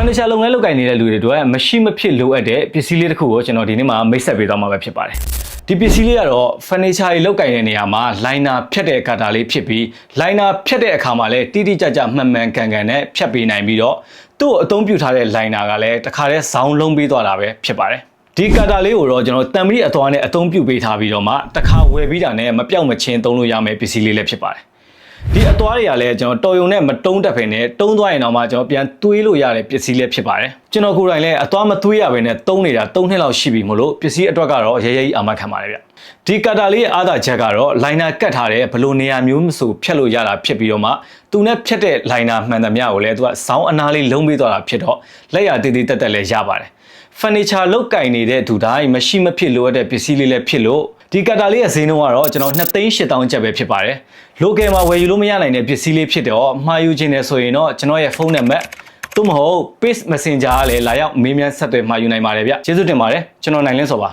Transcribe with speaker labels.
Speaker 1: furniture လုပ်ငန်းလုပ်ကိုင်နေတဲ့လူတွေတို့မရှိမဖြစ်လိုအပ်တဲ့ပစ္စည်းလေးတစ်ခုကိုကျွန်တော်ဒီနေ့မှာမိတ်ဆက်ပေးသွားမှာပဲဖြစ်ပါတယ်ဒီပစ္စည်းလေးကတော့ furniture တွေလုပ်ကိုင်တဲ့နေရာမှာ liner ဖြတ်တဲ့ကာတာလေးဖြစ်ပြီး liner ဖြတ်တဲ့အခါမှာလည်းတိတိကျကျမှန်မှန်ကန်ကန်နဲ့ဖြတ်ပေးနိုင်ပြီးတော့သူ့အသုံးပြုထားတဲ့ liner ကလည်းတစ်ခါတည်းဇောင်းလုံးပေးသွားတာပဲဖြစ်ပါတယ်ဒီကာတာလေးကိုတော့ကျွန်တော်တံမီအသွားနဲ့အသုံးပြုပေးထားပြီးတော့မှတစ်ခါဝယ်ပြီးတာနဲ့မပြောက်မချင်းသုံးလို့ရမယ့်ပစ္စည်းလေးလည်းဖြစ်ပါတယ်ဒီအသွားတွေကလည်းကျွန်တော်တော်ယုံနဲ့မတုံးတက်ဖ ೇನೆ တုံးသွားရင်တော့မှကျွန်တော်ပြန်သွေးလို့ရတဲ့ပစ္စည်းလေးဖြစ်ပါတယ်ကျွန်တော်ကိုယ်တိုင်လည်းအသွားမသွေးရဘဲနဲ့တုံးနေတာ3နှစ်လောက်ရှိပြီမို့လို့ပစ္စည်းအတွက်ကတော့ရဲရဲကြီးအာမခံပါတယ်ဗျဒီကာတာလေးရဲ့အားသာချက်ကတော့ liner ကတ်ထားတဲ့ဘလို့နေရာမျိုးမဆိုဖြတ်လို့ရတာဖြစ်ပြီးတော့မှသူနဲ့ဖြတ်တဲ့ liner မှန်သမျှကိုလည်းသူကဇောင်းအနားလေးလုံးပေးသွားတာဖြစ်တော့လက်ရတေးသေးတက်တက်လည်းရပါတယ်furniture လုတ်ကင်နေတဲ့သူတိုင်းမရှိမဖြစ်လိုအပ်တဲ့ပစ္စည်းလေးလည်းဖြစ်လို့ဒီကာတာလေးရဲ့ဈေးနှုန်းကတော့ကျွန်တော်2,800,000ကျပ်ပဲဖြစ်ပါတယ် local မှာဝယ်ယူလို့မရနိုင်တဲ့ပစ္စည်းလေးဖြစ်တော့မှာယူခြင်းနဲ့ဆိုရင်တော့ကျွန်တော်ရဲ့ဖုန်းနံပါတ်သို့မဟုတ် Page Messenger ကလည်းလာရောက်မေးမြန်းဆက်သွယ်မှာယူနိုင်ပါတယ်ဗျကျေးဇူးတင်ပါတယ်ကျွန်တော်နိုင်လင်းစောပါ